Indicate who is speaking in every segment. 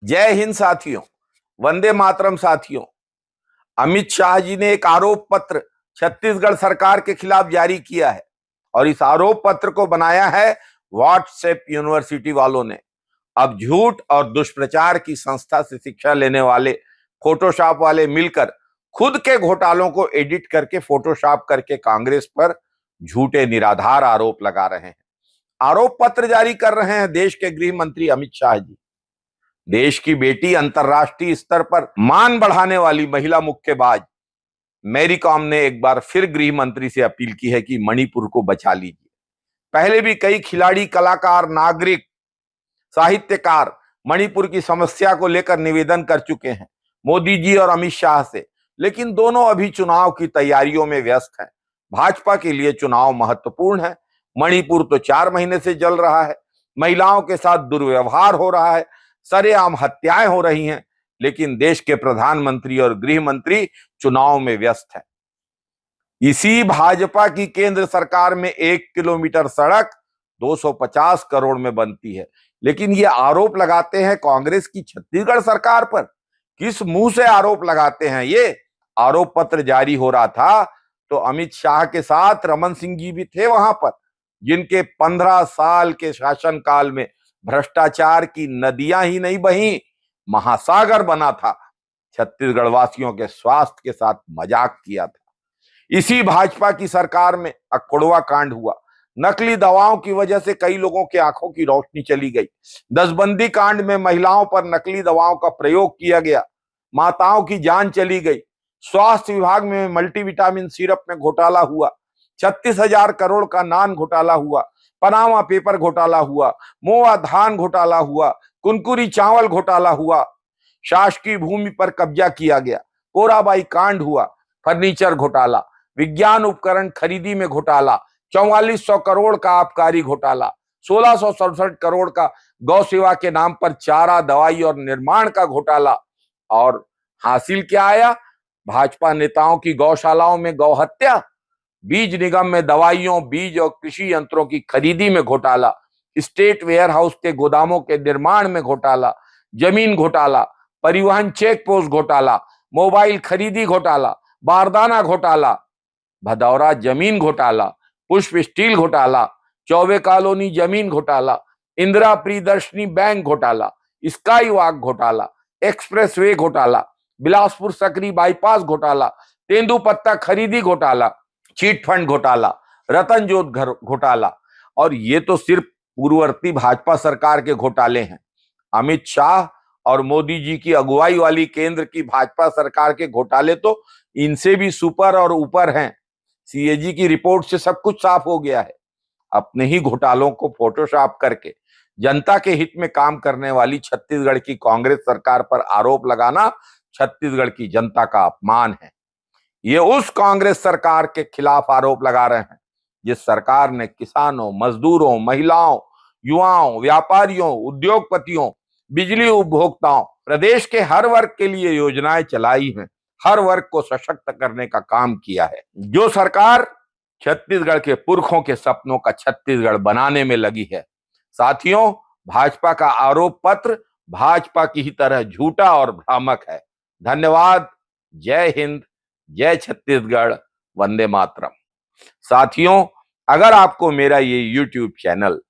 Speaker 1: जय हिंद साथियों, वंदे मातरम साथियों। अमित शाह जी ने एक आरोप पत्र छत्तीसगढ़ सरकार के खिलाफ जारी किया है और इस आरोप पत्र को बनाया है व्हाट्सएप यूनिवर्सिटी वालों ने। अब झूठ और दुष्प्रचार की संस्था से शिक्षा लेने वाले फोटोशॉप वाले मिलकर खुद के घोटालों को एडिट करके फोटोशॉप करके कांग्रेस पर झूठे निराधार आरोप लगा रहे हैं। आरोप पत्र जारी कर रहे हैं देश के गृह मंत्री अमित शाह जी। देश की बेटी, अंतर्राष्ट्रीय स्तर पर मान बढ़ाने वाली महिला मुक्केबाज मैरी कॉम ने एक बार फिर गृह मंत्री से अपील की है कि मणिपुर को बचा लीजिए। पहले भी कई खिलाड़ी, कलाकार, नागरिक, साहित्यकार मणिपुर की समस्या को लेकर निवेदन कर चुके हैं मोदी जी और अमित शाह से, लेकिन दोनों अभी चुनाव की तैयारियों में व्यस्त हैं। भाजपा के लिए चुनाव महत्वपूर्ण है। मणिपुर तो 4 महीने से जल रहा है, महिलाओं के साथ दुर्व्यवहार हो रहा है, सरेआम हत्याएं हो रही हैं, लेकिन देश के प्रधानमंत्री और गृह मंत्री चुनाव में व्यस्त हैं। इसी भाजपा की केंद्र सरकार में 1 किलोमीटर सड़क 250 करोड़ में बनती है, लेकिन ये आरोप लगाते हैं कांग्रेस की छत्तीसगढ़ सरकार पर। किस मुंह से आरोप लगाते हैं? ये आरोप पत्र जारी हो रहा था तो अमित शाह के साथ रमन सिंह जी भी थे वहां पर, जिनके 15 साल के शासनकाल में भ्रष्टाचार की नदियां ही नहीं बही, महासागर बना था। छत्तीसगढ़ वासियों के स्वास्थ्य के साथ मजाक किया था। इसी भाजपा की सरकार में अकोड़वा कांड हुआ। नकली दवाओं की वजह से कई लोगों की आंखों की रोशनी चली गई। दसबंदी कांड में महिलाओं पर नकली दवाओं का प्रयोग किया गया, माताओं की जान चली गई। स्वास्थ्य विभाग में मल्टीविटामिन सिरप में घोटाला हुआ। 36,000 करोड़ का नान घोटाला हुआ। पनामा पेपर घोटाला हुआ। मोआ धान घोटाला हुआ। कुनकुरी चावल घोटाला हुआ। शासकीय भूमि पर कब्जा किया गया। पोराबाई कांड हुआ। फर्नीचर घोटाला, विज्ञान उपकरण खरीदी में घोटाला, 4400 करोड़ का आबकारी घोटाला, 1667 करोड़ का गौ सेवा के नाम पर चारा, दवाई और निर्माण का घोटाला। और हासिल क्या आया? भाजपा नेताओं की गौशालाओं में गौ हत्या, बीज निगम में दवाइयों, बीज और कृषि यंत्रों की खरीदी में घोटाला, स्टेट वेयर हाउस के गोदामों के निर्माण में घोटाला, जमीन घोटाला, परिवहन चेक पोस्ट घोटाला, मोबाइल खरीदी घोटाला, बारदाना घोटाला, भदौरा जमीन घोटाला, पुष्प स्टील घोटाला, चौबे कॉलोनी जमीन घोटाला, इंदिरा प्रियदर्शनी बैंक घोटाला, स्काई वॉक घोटाला, एक्सप्रेस वे घोटाला, बिलासपुर सकरी बाईपास घोटाला, तेंदुपत्ता खरीदी घोटाला, चीट फंड घोटाला, रतन जोत घर घोटाला। और ये तो सिर्फ पूर्ववर्ती भाजपा सरकार के घोटाले हैं। अमित शाह और मोदी जी की अगुवाई वाली केंद्र की भाजपा सरकार के घोटाले तो इनसे भी सुपर और ऊपर हैं। सीएजी की रिपोर्ट से सब कुछ साफ हो गया है। अपने ही घोटालों को फोटोशॉप करके जनता के हित में काम करने वाली छत्तीसगढ़ की कांग्रेस सरकार पर आरोप लगाना छत्तीसगढ़ की जनता का अपमान है। ये उस कांग्रेस सरकार के खिलाफ आरोप लगा रहे हैं जिस सरकार ने किसानों, मजदूरों, महिलाओं, युवाओं, व्यापारियों, उद्योगपतियों, बिजली उपभोक्ताओं, प्रदेश के हर वर्ग के लिए योजनाएं चलाई हैं, हर वर्ग को सशक्त करने का काम किया है। जो सरकार छत्तीसगढ़ के पुरखों के सपनों का छत्तीसगढ़ बनाने में लगी है। साथियों, भाजपा का आरोप पत्र भाजपा की ही तरह झूठा और भ्रामक है। धन्यवाद। जय हिंद, जय छत्तीसगढ़, वंदे मातरम। साथियों, अगर आपको मेरा ये YouTube channel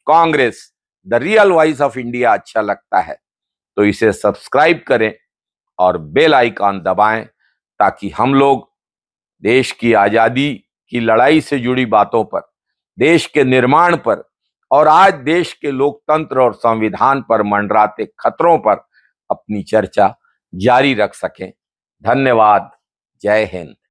Speaker 1: Congress the real voice of India अच्छा लगता है तो इसे सब्सक्राइब करें और बेल आइकॉन दबाएं, ताकि हम लोग देश की आजादी की लड़ाई से जुड़ी बातों पर, देश के निर्माण पर और आज देश के लोकतंत्र और संविधान पर मंडराते खतरों पर अपनी चर्चा जारी रख सकें। धन्यवाद। जय हिंद।